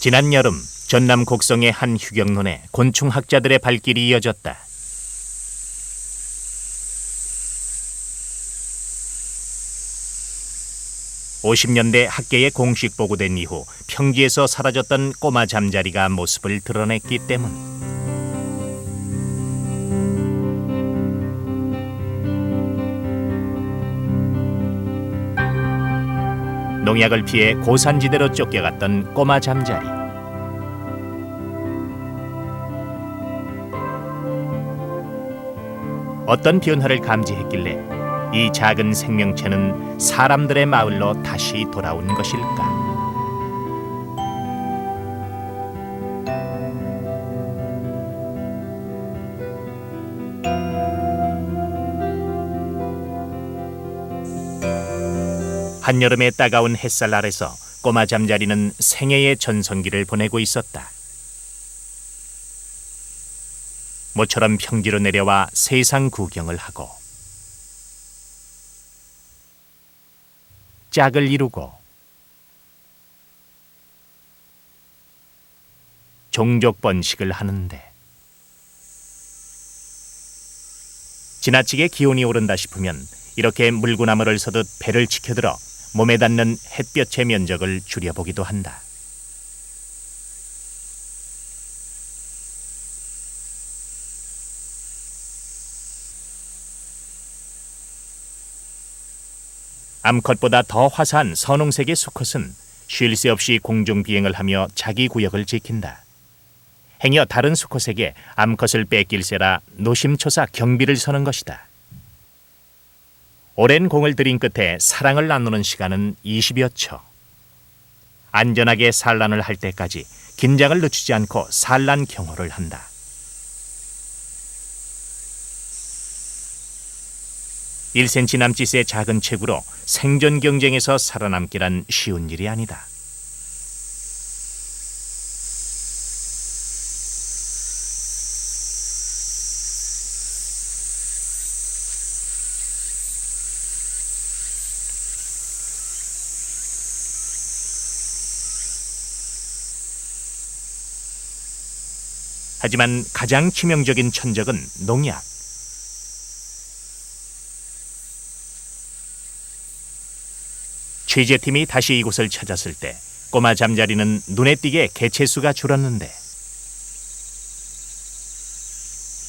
지난 여름 전남 곡성의 한 휴경론에 곤충학자들의 발길이 이어졌다. (50년대) 학계에 공식 보고된 이후 평지에서 사라졌던 꼬마 잠자리가 모습을 드러냈기 때문. 농약을 피해 고산지대로 쫓겨갔던 꼬마 잠자리. 어떤 변화를 감지했길래 이 작은 생명체는 사람들의 마을로 다시 돌아온 것일까? 한여름의 따가운 햇살 아래서 꼬마 잠자리는 생애의 전성기를 보내고 있었다. 모처럼 평지로 내려와 세상 구경을 하고 짝을 이루고 종족 번식을 하는데, 지나치게 기온이 오른다 싶으면 이렇게 물구나무를 서듯 배를 치켜들어 몸에 닿는 햇볕의 면적을 줄여보기도 한다. 암컷보다 더 화사한 선홍색의 수컷은 쉴 새 없이 공중 비행을 하며 자기 구역을 지킨다. 행여 다른 수컷에게 암컷을 뺏길세라 노심초사 경비를 서는 것이다. 오랜 공을 들인 끝에 사랑을 나누는 시간은 20여 초. 안전하게 산란을 할 때까지 긴장을 늦추지 않고 산란 경호를 한다. (1cm) 남짓의 작은 체구로 생존 경쟁에서 살아남기란 쉬운 일이 아니다. 하지만 가장 치명적인 천적은 농약. 취재팀이 다시 이곳을 찾았을 때 꼬마 잠자리는 눈에 띄게 개체수가 줄었는데,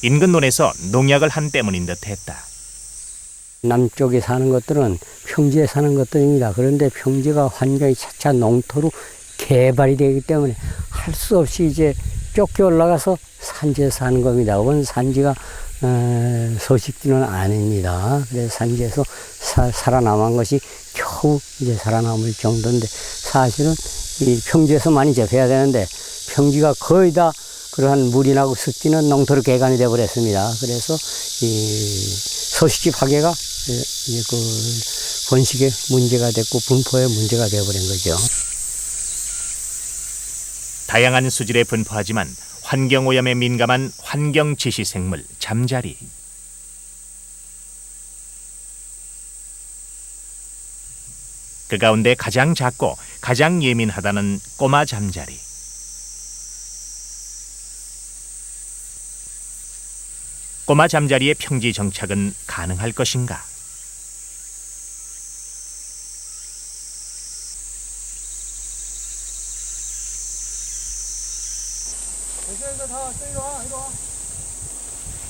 인근 논에서 농약을 한 때문인 듯했다. 남쪽에 사는 것들은 평지에 사는 것들입니다. 그런데 평지가 환경이 차차 농토로 개발이 되기 때문에 할 수 없이 이제 쫓겨 올라가서 산지에 사는 겁니다. 그건 산지가 소식지는 아닙니다. 그래서 산지에서 살아남은 것이 겨우 이제 살아남을 정도인데, 사실은 이 평지에서 많이 접해야 되는데 평지가 거의 다 그러한 물이 나고 습지는 농토로 개간이 되어 버렸습니다. 그래서 이 소식지 파괴가 그 번식의 문제가 됐고 분포의 문제가 되어 버린 거죠. 다양한 수질에 분포하지만 환경오염에 민감한 환경지시생물 잠자리. 그 가운데 가장 작고 가장 예민하다는 꼬마 잠자리. 꼬마 잠자리의 평지 정착은 가능할 것인가?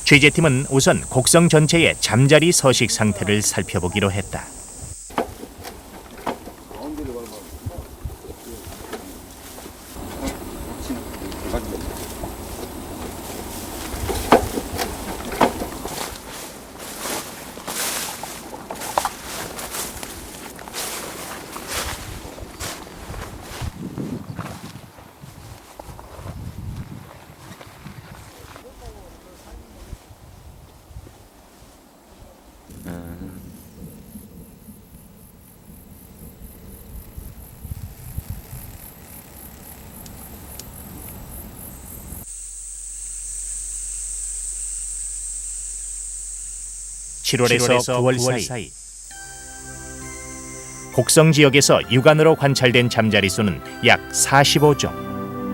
취재팀은 우선 곡성 전체의 잠자리 서식 상태를 살펴보기로 했다. (7월에서 9월) 사이 곡성 지역에서 육안으로 관찰된 잠자리 수는 약 45종.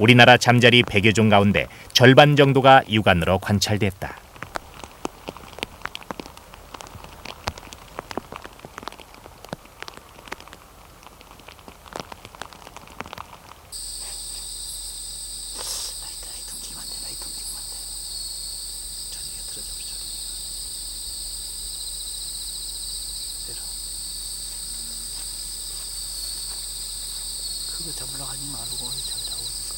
우리나라 잠자리 100여 종 가운데 절반 정도가 육안으로 관찰됐다. 그거 잡으러 하지 말고 잡으라고 하는 거야.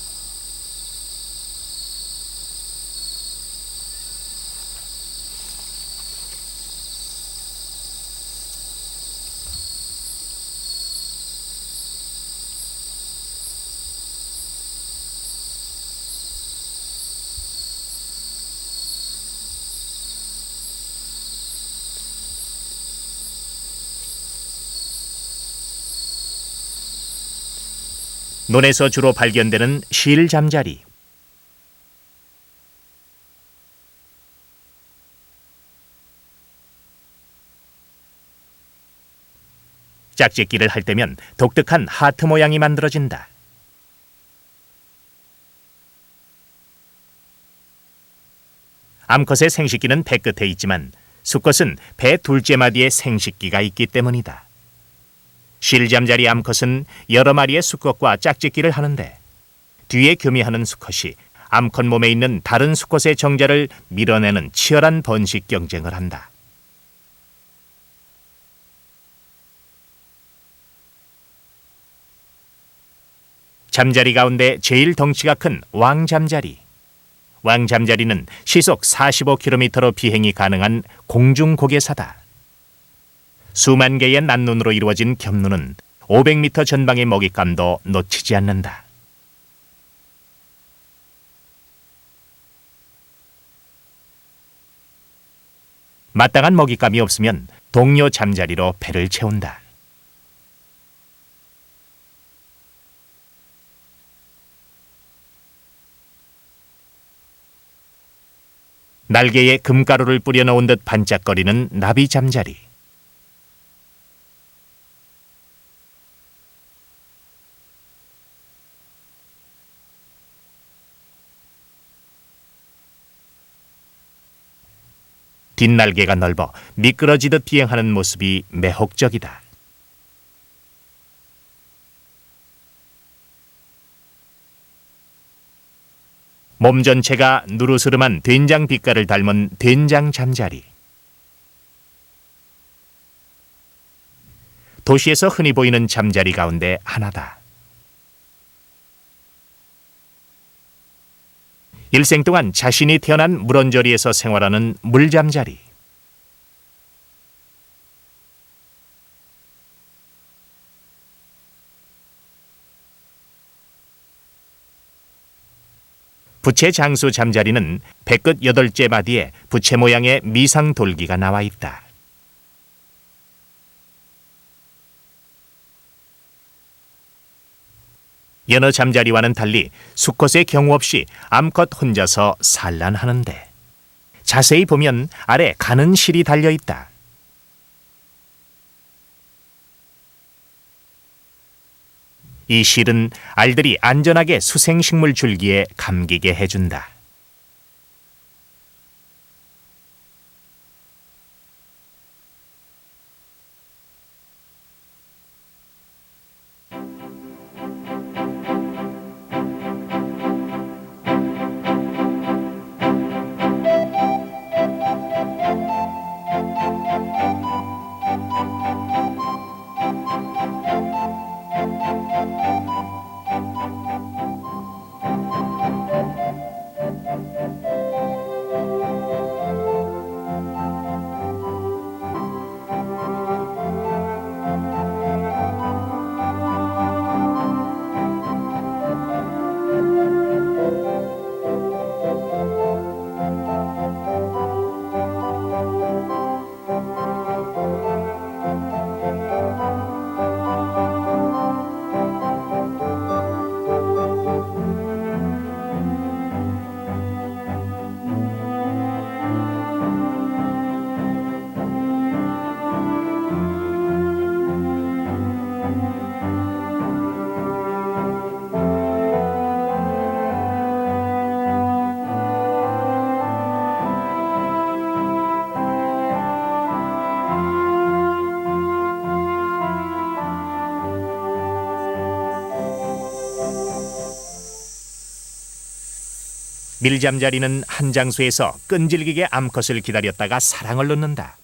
논에서 주로 발견되는 실잠자리. 짝짓기를 할 때면 독특한 하트 모양이 만들어진다. 암컷의 생식기는 배 끝에 있지만 수컷은 배 둘째 마디에 생식기가 있기 때문이다. 실잠자리 암컷은 여러 마리의 수컷과 짝짓기를 하는데 뒤에 교미하는 수컷이 암컷 몸에 있는 다른 수컷의 정자를 밀어내는 치열한 번식 경쟁을 한다. 잠자리 가운데 제일 덩치가 큰 왕잠자리. 왕잠자리는 시속 45km로 비행이 가능한 공중고개사다. 수만 개의 난눈으로 이루어진 겹눈은 500m 전방의 먹잇감도 놓치지 않는다. 마땅한 먹잇감이 없으면 동료 잠자리로 배를 채운다. 날개에 금가루를 뿌려 넣은 듯 반짝거리는 나비 잠자리. 뒷날개가 넓어 미끄러지듯 비행하는 모습이 매혹적이다. 몸 전체가 누르스름한 된장 빛깔을 닮은 된장 잠자리. 도시에서 흔히 보이는 잠자리 가운데 하나다. 일생 동안 자신이 태어난 물언저리에서 생활하는 물잠자리. 부채 장수 잠자리는 배끝 8째 마디에 부채 모양의 미상 돌기가 나와 있다. 여느 잠자리와는 달리 수컷의 경우 없이 암컷 혼자서 산란하는데 자세히 보면 아래 가는 실이 달려 있다. 이 실은 알들이 안전하게 수생식물 줄기에 감기게 해준다. 밀잠자리는 한 장소에서 끈질기게 암컷을 기다렸다가 사랑을 놓는다.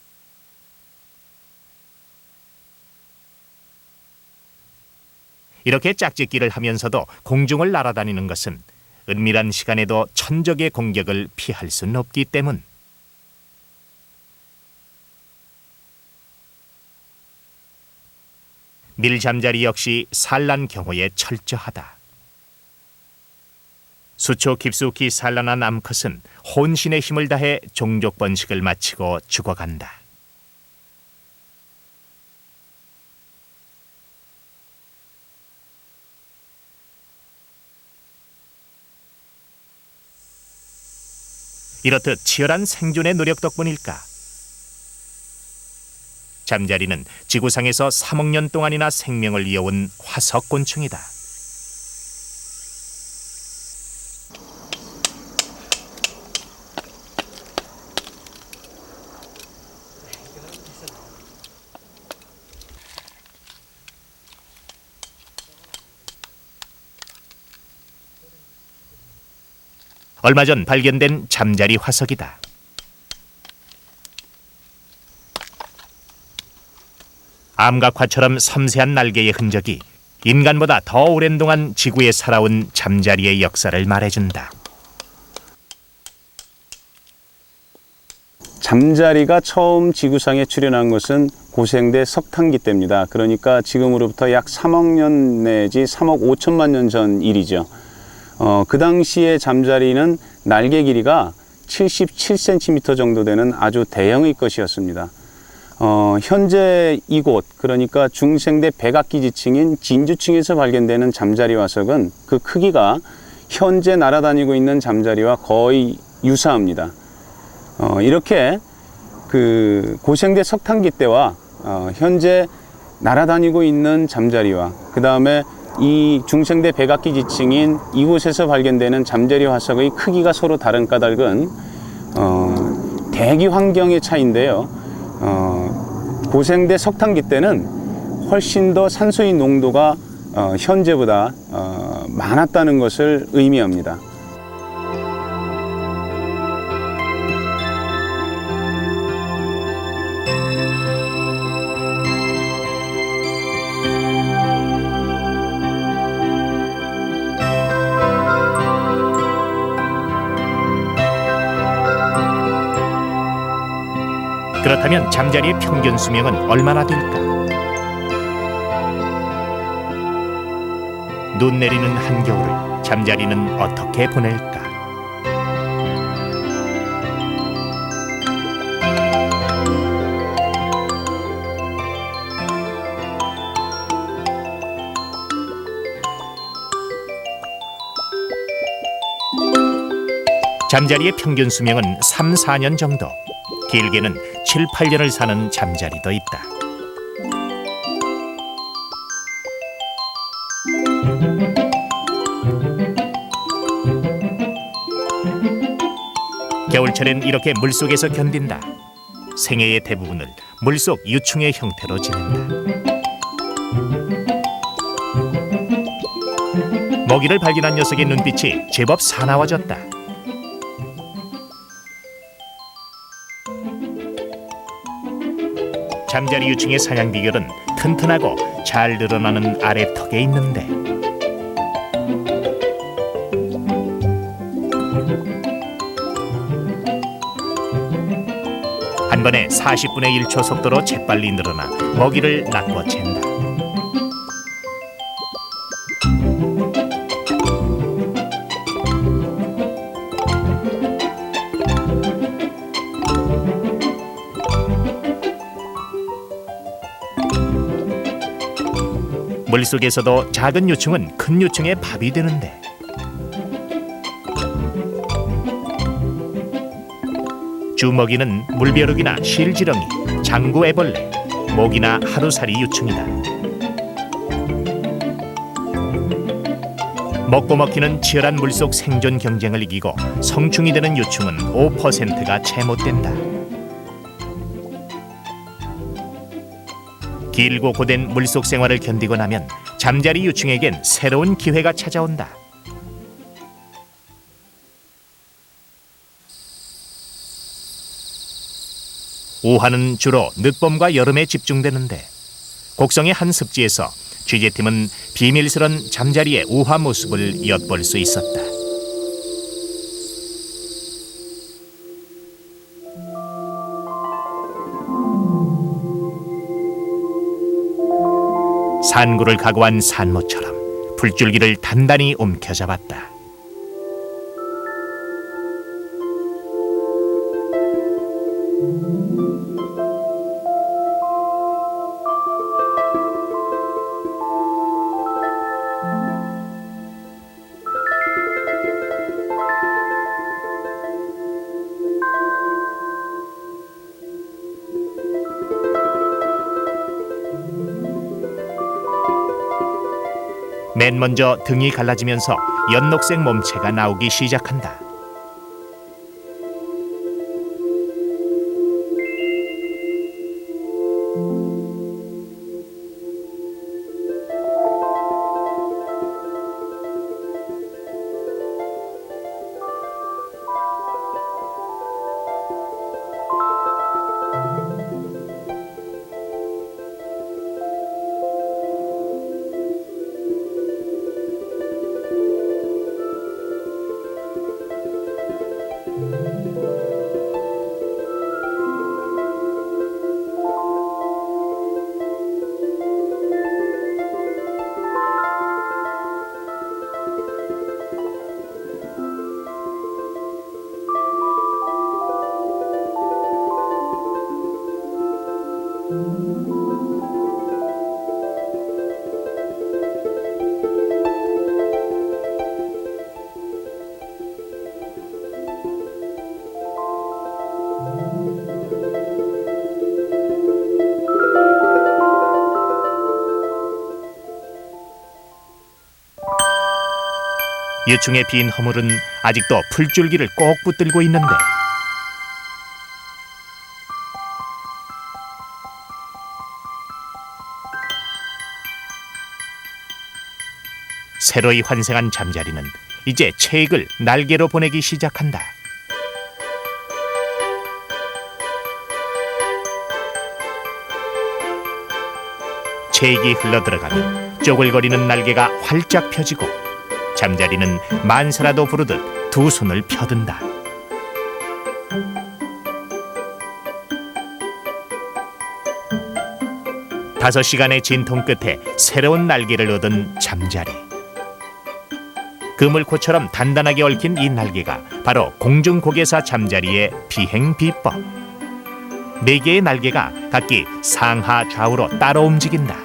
이렇게 짝짓기를 하면서도 공중을 날아다니는 것은 은밀한 시간에도 천적의 공격을 피할 수는 없기 때문. 밀잠자리 역시 산란 경우에 철저하다. 수초 깊숙이 산란한 암컷은 혼신의 힘을 다해 종족 번식을 마치고 죽어간다. 이렇듯 치열한 생존의 노력 덕분일까? 잠자리는 지구상에서 3억 년 동안이나 생명을 이어온 화석곤충이다. 얼마 전 발견된 잠자리 화석이다. 암각화처럼 섬세한 날개의 흔적이 인간보다 더 오랜 동안 지구에 살아온 잠자리의 역사를 말해준다. 잠자리가 처음 지구상에 출현한 것은 고생대 석탄기 때입니다. 그러니까 지금으로부터 약 3억 년 내지 3억 5천만 년 전 일이죠. 그 당시에 잠자리는 날개 길이가 77cm 정도 되는 아주 대형의 것이었습니다. 현재 이곳, 그러니까 중생대 백악기 지층인 진주층에서 발견되는 잠자리 화석은 그 크기가 현재 날아다니고 있는 잠자리와 거의 유사합니다. 이렇게 그 고생대 석탄기 때와 현재 날아다니고 있는 잠자리와 그 다음에 이 중생대 백악기 지층인 이곳에서 발견되는 잠자리 화석의 크기가 서로 다른 까닭은 대기 환경의 차이인데요. 고생대 석탄기 때는 훨씬 더 산소의 농도가 현재보다 많았다는 것을 의미합니다. 그렇다면 잠자리의 평균 수명은 얼마나 될까? 눈 내리는 한겨울을 잠자리는 어떻게 보낼까? 잠자리의 평균 수명은 3, 4년 정도. 길게는 7, 8년을 사는 잠자리도 있다. 겨울철엔 이렇게 물속에서 견딘다. 생애의 대부분을 물속 유충의 형태로 지낸다. 먹이를 발견한 녀석의 눈빛이 제법 사나워졌다. 잠자리 유충의 사냥 비결은 튼튼하고 잘 늘어나는 아래턱에 있는데, 한 번에 40분의 1초 속도로 재빨리 늘어나 먹이를 낚아 챈다. 물속에서도 작은 유충은 큰 유충의 밥이 되는데, 주먹이는 물벼룩이나 실지렁이, 장구애벌레, 모기나 하루살이 유충이다. 먹고 먹히는 치열한 물속 생존 경쟁을 이기고 성충이 되는 유충은 5%가 채 못 된다. 길고 고된 물속 생활을 견디고 나면 잠자리 유충에겐 새로운 기회가 찾아온다. 오하는 주로 늦봄과 여름에 집중되는데 곡성의 한 습지에서 취재팀은 비밀스런 잠자리의 우화 모습을 엿볼 수 있었다. 산구를 각오한 산모처럼 불줄기를 단단히 움켜잡았다. 맨 먼저 등이 갈라지면서 연녹색 몸체가 나오기 시작한다. 유충의 빈 허물은 아직도 풀줄기를 꼭 붙들고 있는데 새로이 환생한 잠자리는 이제 체액을 날개로 보내기 시작한다. 체액이 흘러들어가면 쪼글거리는 날개가 활짝 펴지고 잠자리는 만사라도 부르듯 두 손을 펴든다. 다섯 시간의 진통 끝에 새로운 날개를 얻은 잠자리. 그물코처럼 단단하게 얽힌 이 날개가 바로 공중고개사 잠자리의 비행 비법. 네 개의 날개가 각기 상하 좌우로 따로 움직인다.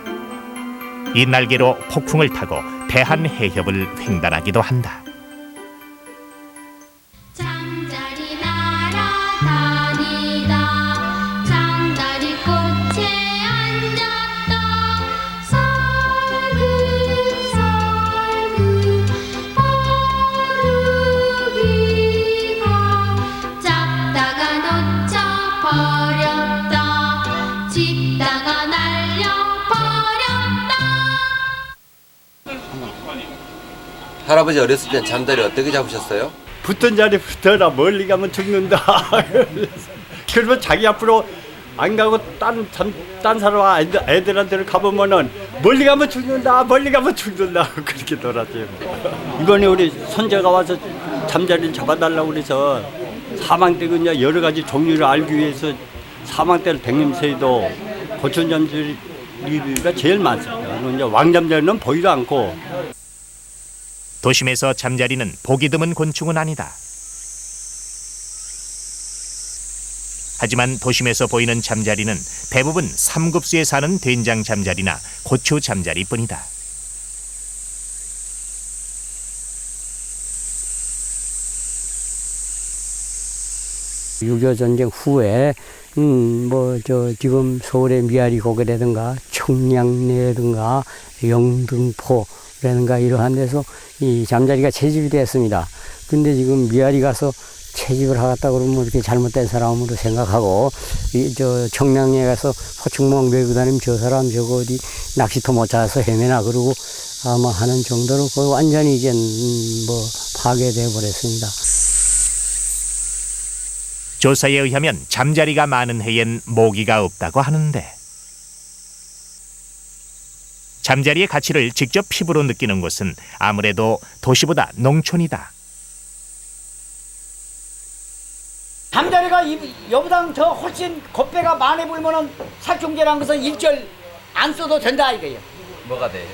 이 날개로 폭풍을 타고 대한해협을 횡단하기도 한다. 잠자리 날아다니다 잠자리 꽃에 앉았다 살금살금 오르기가 잡다가 놓쳐버렸다 짖다가 날려버렸다. 할아버지 어렸을 땐 잠자리 어떻게 잡으셨어요? 붙은 자리 붙어라 멀리 가면 죽는다. 그러면 자기 앞으로 안 가고 딴 사람 애들한테는 가보면은 멀리 가면 죽는다 멀리 가면 죽는다 그렇게 놀았죠. 이번에 우리 손자가 와서 잠자리를 잡아달라고 그래서 사망대가 이제 여러 가지 종류를 알기 위해서 사망대를 백림새도 고추잠자리가 제일 많습니다. 이제 왕잠자리는 보이도 않고. 도심에서 잠자리는 보기 드문 곤충은 아니다. 하지만 도심에서 보이는 잠자리는 대부분 삼급수에 사는 된장 잠자리나 고추 잠자리뿐이다. (6.25) 전쟁 후에 지금 서울의 미아리 고개라든가 청량리라든가 영등포라든가 이러한 데서 이 잠자리가 채집이 됐습니다. 근데 지금 미아리 가서 채집을 하겠다 그러면 이렇게 잘못된 사람으로 생각하고 청량리에 가서 포충망 메고 다니면 저 사람 저거 어디 낚시터 못 찾아서 헤매나 그러고 아마 하는 정도로 거의 완전히 이제 파괴돼 버렸습니다. 조사에 의하면 잠자리가 많은 해엔 모기가 없다고 하는데 잠자리의 가치를 직접 피부로 느끼는 곳은 아무래도 도시보다 농촌이다. 잠자리가 여보당 더 훨씬 곱배가 많이 불면은 살충제라는 것은 일절 안 써도 된다 이거예요. 뭐가 돼?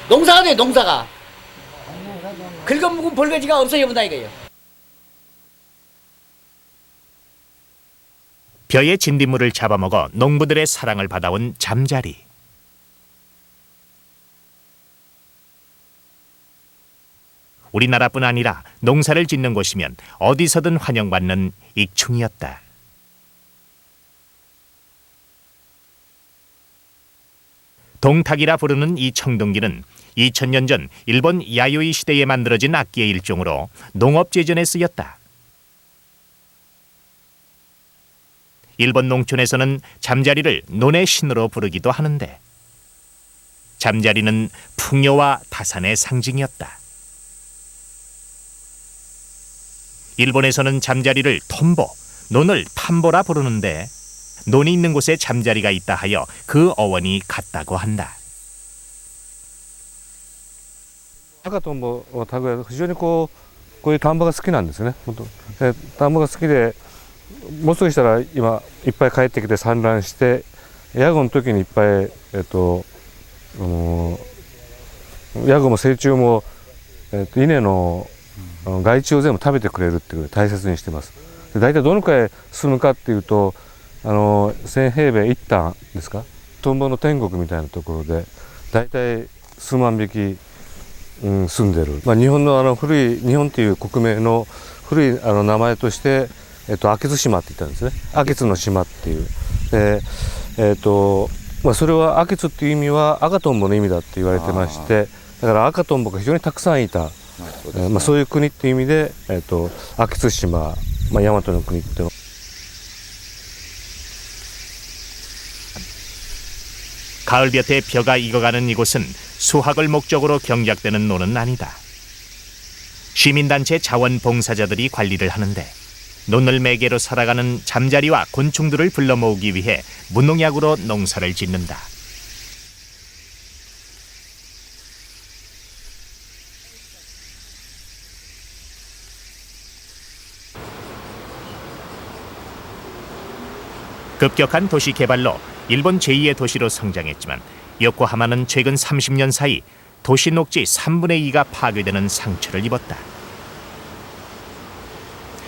농사가 돼 농사가. 긁어 묵은 벌거지가 없어요 보다 이거예요. 벼의 진딧물을 잡아먹어 농부들의 사랑을 받아온 잠자리. 우리나라뿐 아니라 농사를 짓는 곳이면 어디서든 환영받는 익충이었다. 동탁이라 부르는 이 청동기는 2000년 전 일본 야요이 시대에 만들어진 악기의 일종으로 농업제전에 쓰였다. 일본 농촌에서는 잠자리를 논의 신으로 부르기도 하는데 잠자리는 풍요와 다산의 상징이었다. 일본에서는 잠자리를 톰보, 논을 탐보라 부르는데 논이 있는 곳에 잠자리가 있다 하여 그 어원이 같다고 한다. 赤とんぼをたぐや非常にこういう田んぼが好きなんですね。本当で田んぼが好きでもうすぐしたら今いっぱい帰ってきて産卵してヤゴの時にいっぱいヤゴも成虫も稲の害虫を全部食べてくれるっていう大切にしてます。で大体どのくらい住むかっていうと1000平米1単ですか、トンボの天国みたいなところで大体数万匹、住んでる、日本の古い日本っていう国名の古い名前として明津島って言ったんですね。明津の島っていうでそれは明津っていう意味は赤とんぼの意味だって言われてまして、だから赤とんぼが非常にたくさんいた、そういう国っていう意味で明津島、大和の国っていうの。 가을볕에 벼가 익어가는 이곳은 수확을 목적으로 경작되는 논은 아니다. 시민단체 자원봉사자들이 관리를 하는데 논을 매개로 살아가는 잠자리와 곤충들을 불러 모으기 위해 무농약으로 농사를 짓는다. 급격한 도시 개발로 일본 제2의 도시로 성장했지만 요코하마는 최근 30년 사이 도시 녹지 3분의 2가 파괴되는 상처를 입었다.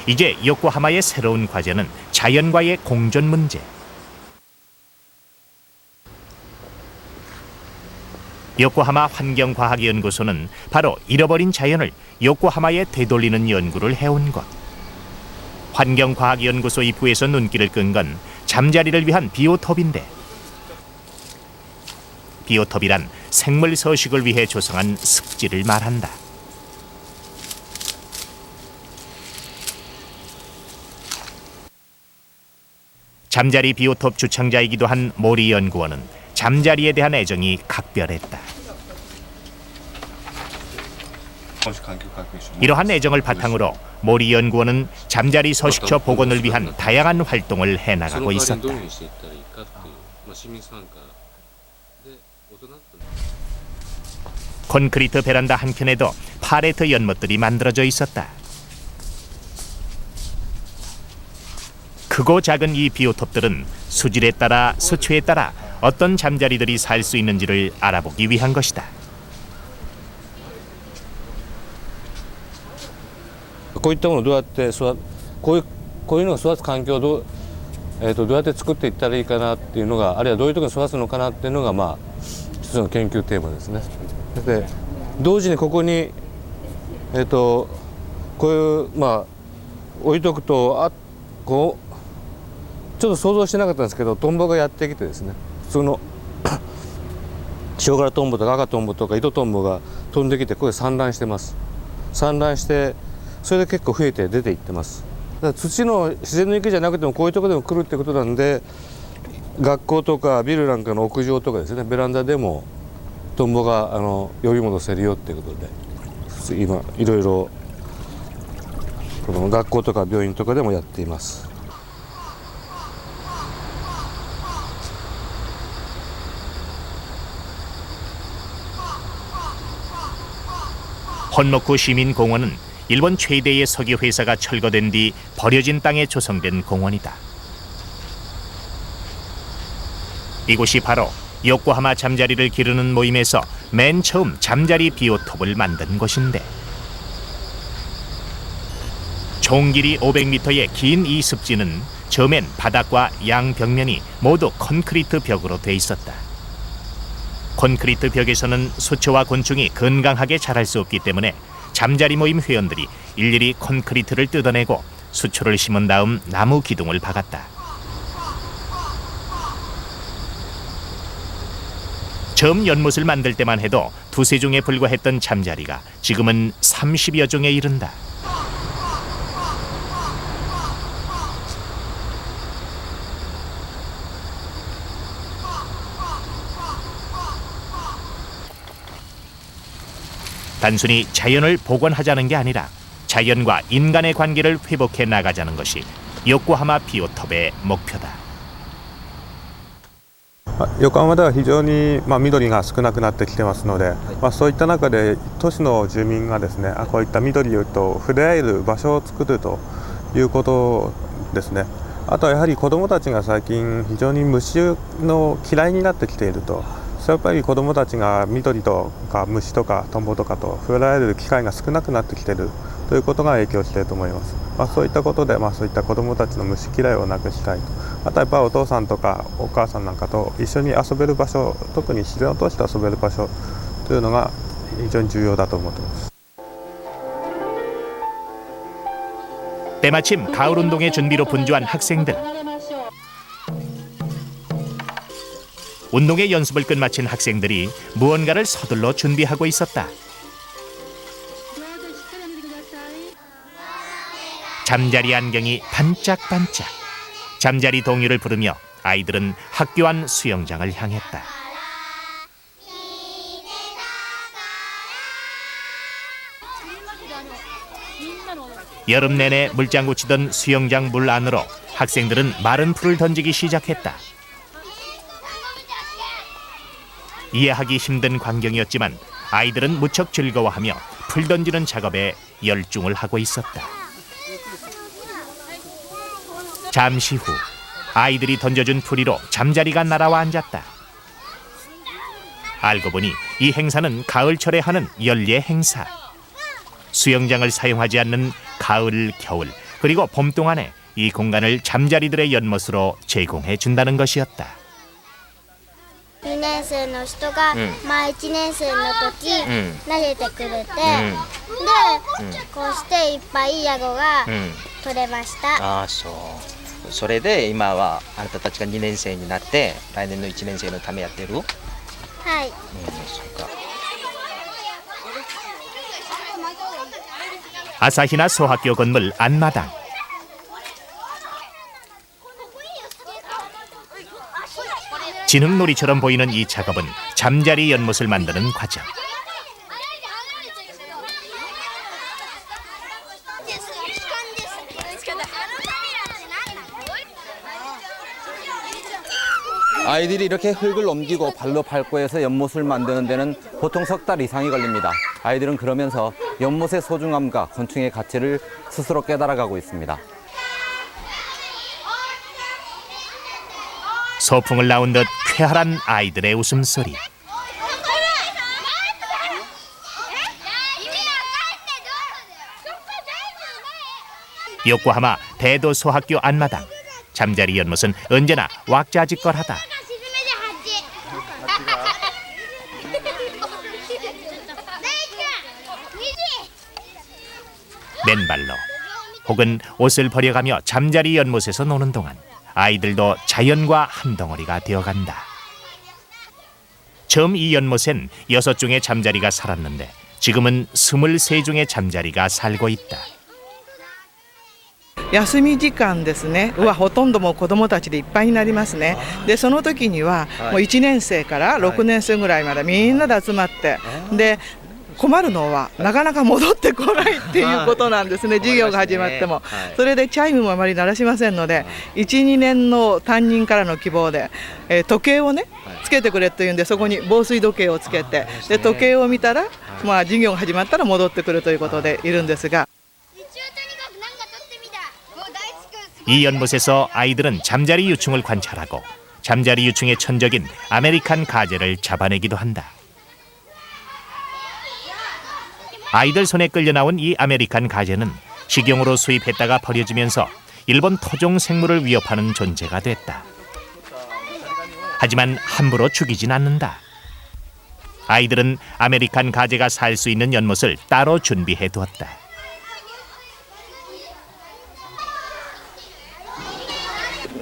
이제 요코하마의 새로운 과제는 자연과의 공존 문제. 요코하마 환경과학연구소는 바로 잃어버린 자연을 요코하마에 되돌리는 연구를 해온 곳. 환경과학연구소 입구에서 눈길을 끈 건 잠자리를 위한 비오톱인데 비오톱이란 생물 서식을 위해 조성한 습지를 말한다. 잠자리 비오톱 주창자이기도 한 모리 연구원은 잠자리에 대한 애정이 각별했다. 이러한 애정을 바탕으로 모리 연구원은 잠자리 서식처 복원을 위한 다양한 활동을 해나가고 있었다. 콘크리트 베란다 한켠에도 팔레트 연못들이 만들어져 있었다. 크고 작은 이 비오톱들은 수질에 따라 수초에 따라 어떤 잠자리들이 살 수 있는지를 알아보기 위한 것이다. こういったものをどうやってこういうのが育つ環境をどうやって作っていったらいいかなっていうのが、あるいはどういうところに育つのかなっていうのが一つの研究テーマですね。で同時にここにこういう置いとくとこうちょっと想像してなかったんですけど、トンボがやってきてですね、普通の塩辛トンボとか赤トンボとか糸トンボが飛んできてここで産卵してます。産卵してそれで結構増えて出ていってます。だから土の自然の池じゃなくてもこういうところでも来るってことなんで、学校とかビルなんかの屋上とかですね、ベランダでもトンボが呼び戻せるよっていうことで今いろいろこの学校とか病院とかでもやっています。 혼모쿠 시민공원은 일본 최대의 석유 회사가 철거된 뒤 버려진 땅에 조성된 공원이다. 이곳이 바로 요코하마 잠자리를 기르는 모임에서 맨 처음 잠자리 비오톱을 만든 곳인데, 총 길이 500m의 긴 이 습지는 처음엔 바닥과 양 벽면이 모두 콘크리트 벽으로 돼 있었다. 콘크리트 벽에서는 수초와 곤충이 건강하게 자랄 수 없기 때문에 잠자리 모임 회원들이 일일이 콘크리트를 뜯어내고 수초를 심은 다음 나무 기둥을 박았다. 처음 연못을 만들 때만 해도 2~3종에 불과했던 잠자리가 지금은 30여 종에 이른다. 단순히 자연을 복원하자는 게 아니라 자연과 인간의 관계를 회복해 나가자는 것이 요코하마 비오톱의 목표다. 横浜では非常に緑が少なくなってきてますので、そういった中で都市の住民がですね、こういった緑と触れ合える場所を作るということですね。あとはやはり子どもたちが最近非常に虫の嫌いになってきていると。やっぱり子どもたちが緑とか虫とかトンボとかと触れられる機会が少なくなってきているということが影響していると思います。そういったことで、そういった子どもたちの虫嫌いをなくしたいと。あとはやっぱりお父さんとかお母さんなんかと一緒に遊べる場所、特に自然を通して遊べる場所というのが非常に重要だと思っています。 때마침 가을 운동의 준비로 분주한 학생들. 운동의 연습을 끝마친 학생들이 무언가를 서둘러 준비하고 있었다. 잠자리 안경이 반짝반짝. 잠자리 동요를 부르며 아이들은 학교 안 수영장을 향했다. 여름 내내 물장구 치던 수영장 물 안으로 학생들은 마른 풀을 던지기 시작했다. 이해하기 힘든 광경이었지만 아이들은 무척 즐거워하며 풀 던지는 작업에 열중을 하고 있었다. 잠시 후 아이들이 던져준 풀이로 잠자리가 날아와 앉았다. 알고 보니 이 행사는 가을철에 하는 연례 행사. 수영장을 사용하지 않는 가을, 겨울, 그리고 봄 동안에 이 공간을 잠자리들의 연못으로 제공해 준다는 것이었다. 2年生の人が、1年生の時、投げてくれて、で、こうしていっぱいヤゴが取れました。ああ、そう。それで今はあなたたちが2年生になって来年の1年生のためやってる？はい。そうか。 아사히나 소학교 건물 안마당. 진흙놀이처럼 보이는 이 작업은 잠자리 연못을 만드는 과정. 아이들이 이렇게 흙을 옮기고 발로 밟고 해서 연못을 만드는 데는 보통 석 달 이상이 걸립니다. 아이들은 그러면서 연못의 소중함과 곤충의 가치를 스스로 깨달아가고 있습니다. 소풍을 나온 듯 쾌활한 아이들의 웃음소리. 요코하마 대도소학교 안마당. 잠자리 연못은 언제나 왁자지껄하다. 맨발로 혹은 옷을 버려가며 잠자리 연못에서 노는 동안 아이들도 자연과 한 덩어리가 되어간다. 처음 이 연못엔 6종의 잠자리가 살았는데 지금은 23종의 잠자리가 살고 있다. 休み時間ですねはほとんどもう子どもたちでいっぱいになりますね。でその時にはもう1年生から6年生ぐらいまでみんなで集まって、で困るのはなかなか戻ってこないっていうことなんですね、授業が始まっても。それでチャイムもあまり鳴らしませんので、1、2年の担任からの希望で、時計をねつけてくれというんで、そこに防水時計をつけて、で時計を見たら、授業が始まったら戻ってくるということでいるんですが。 이 연못에서 아이들은 잠자리 유충을 관찰하고 잠자리 유충의 천적인 아메리칸 가재를 잡아내기도 한다. 아이들 손에 끌려 나온 이 아메리칸 가재는 식용으로 수입했다가 버려지면서 일본 토종 생물을 위협하는 존재가 됐다. 하지만 함부로 죽이진 않는다. 아이들은 아메리칸 가재가 살 수 있는 연못을 따로 준비해 두었다.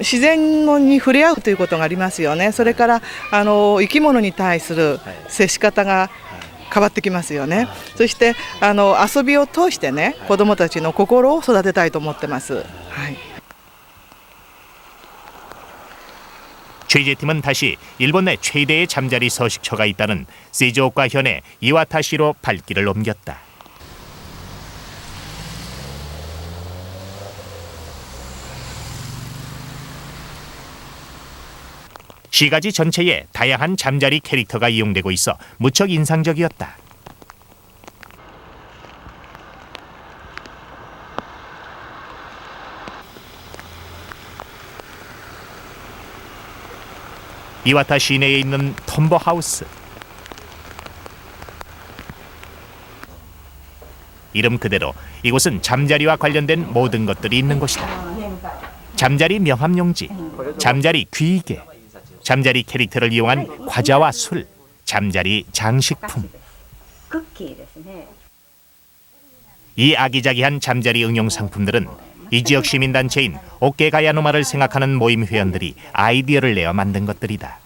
自然に触れ合うということがありますよね。それから生き物に対する接し方が変わってきますよね。そして遊びを通してね、子どもたちの心を育てたいと思ってます。はい。 취재팀은 다시 일본 내 최대의 잠자리 서식처가 있다는 시즈오카 현의 이와타시로 발길을 옮겼다. 시가지 전체에 다양한 잠자리 캐릭터가 이용되고 있어 무척 인상적이었다. 이와타 시내에 있는 톰보 하우스. 이름 그대로 이곳은 잠자리와 관련된 모든 것들이 있는 곳이다. 잠자리 명함용지, 잠자리 귀이개, 잠자리 캐릭터를 이용한 과자와 술, 잠자리 장식품. 이 아기자기한 잠자리 응용 상품들은 이 지역 시민단체인 오케가야노마를 생각하는 모임 회원들이 아이디어를 내어 만든 것들이다.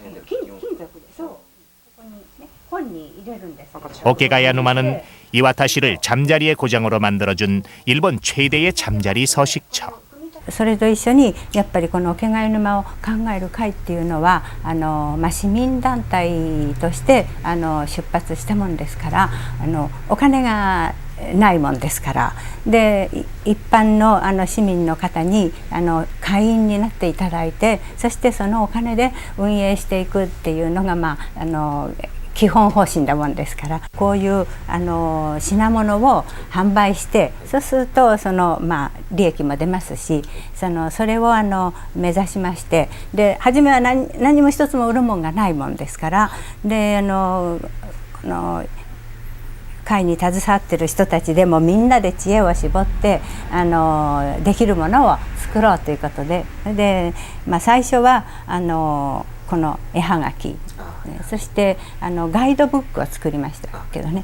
오케가야노마는 이와타시를 잠자리의 고장으로 만들어준 일본 최대의 잠자리 서식처. それと一緒にやっぱりこの桶ヶ谷沼を考える会っていうのは市民団体として出発したもんですからお金がないもんですからで一般の市民の方に会員になっていただいてそしてそのお金で運営していくっていうのが基本方針だもんですからこういう品物を販売してそうすると利益も出ますしそれを目指しましてで初めは何も一つも売るもんがないもんですからで会に携わってる人たちでもみんなで知恵を絞ってできるものを作ろうということで最初はこの絵はがきそしてガイドブックを作りましたけどね.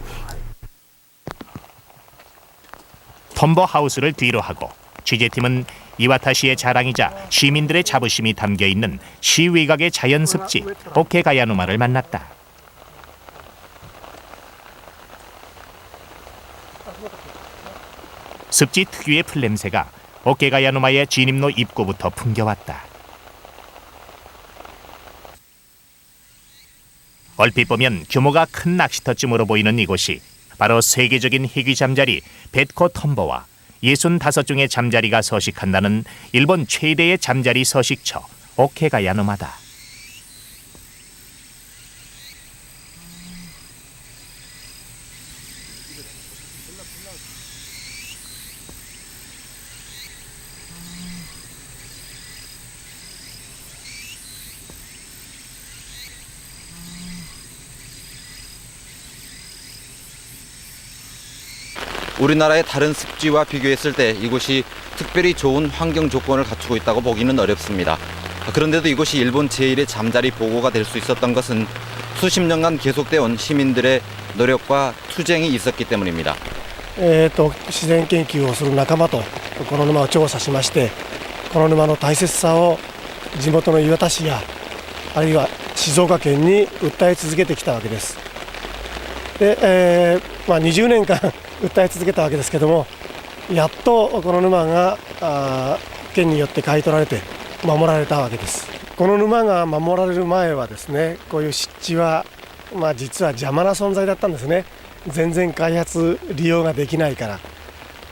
톰보 하우스를 뒤로 하고 취재팀은 이와타시의 자랑이자 시민들의 자부심이 담겨 있는 시위각의 자연 습지 오케가야노마를 만났다. 습지 특유의 풀냄새가 오케가야노마의 진입로 입구부터 풍겨왔다. 얼핏 보면 규모가 큰 낚시터쯤으로 보이는 이곳이 바로 세계적인 희귀 잠자리 벳코 톰보와 65종의 잠자리가 서식한다는 일본 최대의 잠자리 서식처 오케가야노마다. 우리나라의 다른 습지와 비교했을 때 이곳이 특별히 좋은 환경 조건을 갖추고 있다고 보기는 어렵습니다. 그런데도 이곳이 일본 제1의 잠자리 보고가 될 수 있었던 것은 수십 년간 계속되어 온 시민들의 노력과 투쟁이 있었기 때문입니다. 自然研究をする仲間とこの沼を調査しましてこの沼の大切さを地元の磐田市やあるいは静岡県に訴え続けてきたわけです。で、20年間訴え続けたわけですけどもやっとこの沼が県によって買い取られて守られたわけです。この沼が守られる前はですねこういう湿地は実は邪魔な存在だったんですね。全然開発利用ができないから。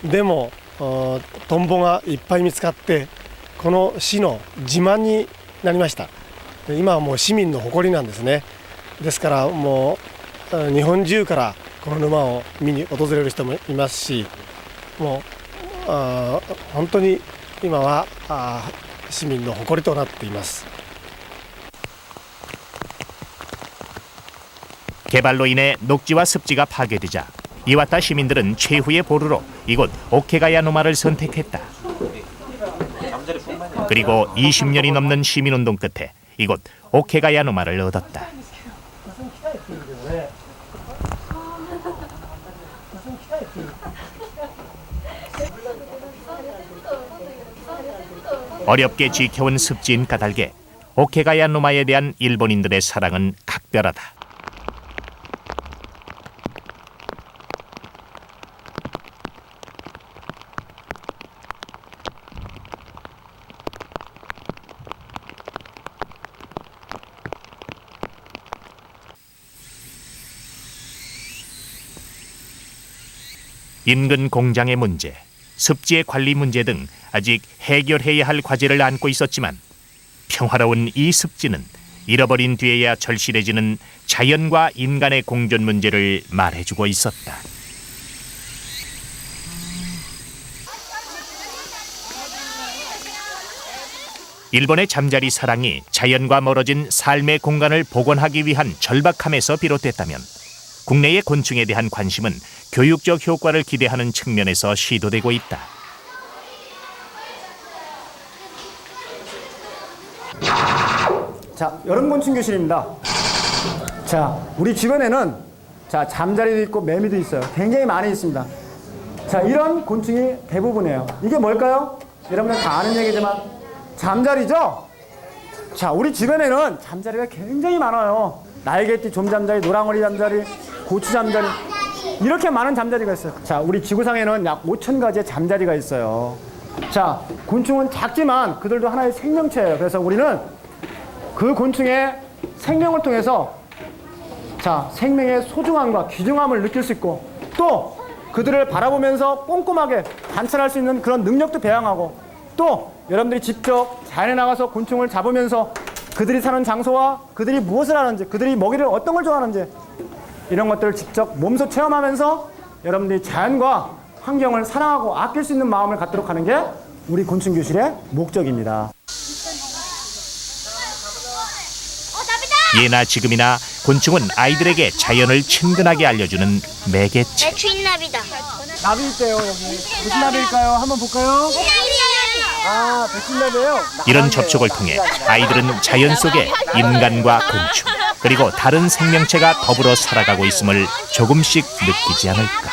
でもトンボがいっぱい見つかってこの市の自慢になりました。今はもう市民の誇りなんですね。ですからもう日本中からこの沼を見に訪れる人もいますし、もう本当に今は市民の誇りとなっています。 개발로 인해 녹지와 습지가 파괴되자 이와타 시민들은 최후의 보루로 이곳 오케가야누마를 선택했다. 그리고 20년이 넘는 시민운동 끝에 이곳 오케가야누마를 얻었다. 어렵게 지켜온 습지인 까닭에 오케가야누마에 대한 일본인들의 사랑은 각별하다. 인근 공장의 문제, 습지의 관리 문제 등 아직 해결해야 할 과제를 안고 있었지만 평화로운 이 습지는 잃어버린 뒤에야 절실해지는 자연과 인간의 공존 문제를 말해주고 있었다. 일본의 잠자리 사랑이 자연과 멀어진 삶의 공간을 복원하기 위한 절박함에서 비롯됐다면 국내의 곤충에 대한 관심은 교육적 효과를 기대하는 측면에서 시도되고 있다. 자, 여름곤충 교실입니다. 자, 우리 주변에는 자, 잠자리도 있고 매미도 있어요. 굉장히 많이 있습니다. 자, 이런 곤충이 대부분이에요. 이게 뭘까요? 여러분들 다 아는 얘기지만 잠자리죠? 자, 우리 주변에는 잠자리가 굉장히 많아요. 날개띠 좀잠자리, 노랑머리 잠자리, 고추 잠자리, 이렇게 많은 잠자리가 있어요. 자, 우리 지구상에는 약 5,000가지의 잠자리가 있어요. 자, 곤충은 작지만 그들도 하나의 생명체예요. 그래서 우리는 그 곤충의 생명을 통해서 자, 생명의 소중함과 귀중함을 느낄 수 있고 또 그들을 바라보면서 꼼꼼하게 관찰할 수 있는 그런 능력도 배양하고 또 여러분들이 직접 자연에 나가서 곤충을 잡으면서 그들이 사는 장소와 그들이 무엇을 하는지, 그들이 먹이를 어떤 걸 좋아하는지 이런 것들을 직접 몸소 체험하면서 여러분들이 자연과 환경을 사랑하고 아낄 수 있는 마음을 갖도록 하는 게 우리 곤충 교실의 목적입니다. 예나 지금이나 곤충은 아이들에게 자연을 친근하게 알려주는 매개체. 배추인나비다. 나비 있대요, 여기. 무슨 나비일까요? 한번 볼까요? 아, 배추인나비예요? 이런 접촉을 통해 아이들은 자연 속에 인간과 곤충 그리고 다른 생명체가 더불어 살아가고 있음을 조금씩 느끼지 않을까.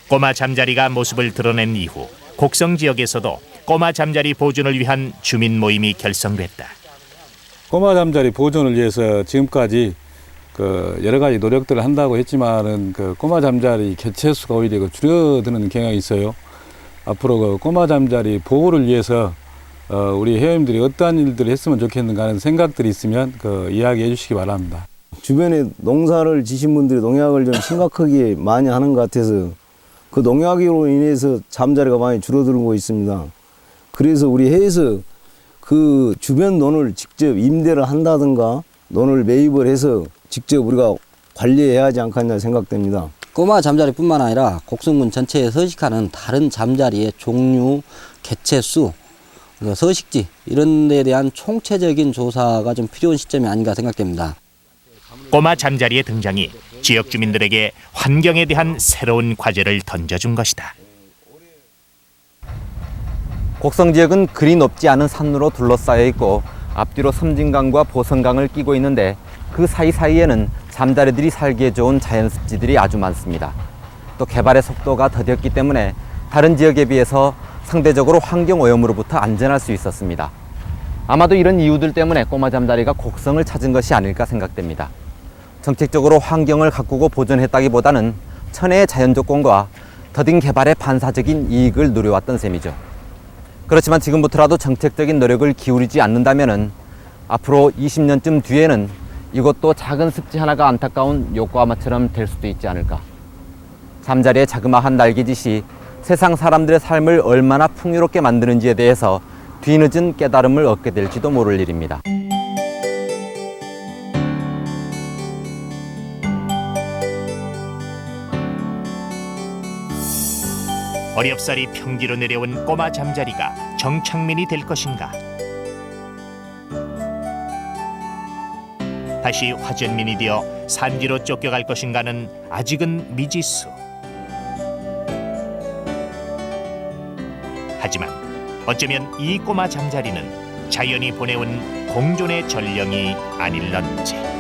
꼬마 잠자리가 모습을 드러낸 이후 곡성 지역에서도 꼬마 잠자리 보존을 위한 주민 모임이 결성됐다. 꼬마 잠자리 보존을 위해서 지금까지 여러 가지 노력들을 한다고 했지만은 꼬마 잠자리 개체수가 오히려 줄어드는 경향이 있어요. 앞으로 꼬마 잠자리 보호를 위해서 우리 회원님들이 어떠한 일들을 했으면 좋겠는가 하는 생각들이 있으면 이야기해 주시기 바랍니다. 주변에 농사를 지신 분들이 농약을 좀 심각하게 많이 하는 것 같아서 그 농약으로 인해서 잠자리가 많이 줄어들고 있습니다. 그래서 우리 해에서 그 주변 논을 직접 임대를 한다든가 논을 매입을 해서 직접 우리가 관리해야 하지 않겠냐 생각됩니다. 꼬마 잠자리뿐만 아니라 곡성군 전체에 서식하는 다른 잠자리의 종류, 개체수, 서식지 이런 데에 대한 총체적인 조사가 좀 필요한 시점이 아닌가 생각됩니다. 꼬마 잠자리의 등장이 지역 주민들에게 환경에 대한 새로운 과제를 던져준 것이다. 곡성 지역은 그리 높지 않은 산으로 둘러싸여 있고 앞뒤로 섬진강과 보성강을 끼고 있는데 그 사이사이에는 잠자리들이 살기에 좋은 자연습지들이 아주 많습니다. 또 개발의 속도가 더뎠기 때문에 다른 지역에 비해서 상대적으로 환경오염으로부터 안전할 수 있었습니다. 아마도 이런 이유들 때문에 꼬마 잠자리가 곡성을 찾은 것이 아닐까 생각됩니다. 정책적으로 환경을 가꾸고 보존했다기보다는 천혜의 자연조건과 더딘 개발의 반사적인 이익을 누려왔던 셈이죠. 그렇지만 지금부터라도 정책적인 노력을 기울이지 않는다면 앞으로 20년쯤 뒤에는 이것도 작은 습지 하나가 안타까운 요코하마처럼 될 수도 있지 않을까. 잠자리의 자그마한 날개짓이 세상 사람들의 삶을 얼마나 풍요롭게 만드는지에 대해서 뒤늦은 깨달음을 얻게 될지도 모를 일입니다. 어렵사리 평지로 내려온 꼬마 잠자리가 정착민이 될 것인가? 다시 화전민이 되어 산지로 쫓겨갈 것인가는 아직은 미지수. 하지만 어쩌면 이 꼬마 잠자리는 자연이 보내온 공존의 전령이 아닐런지.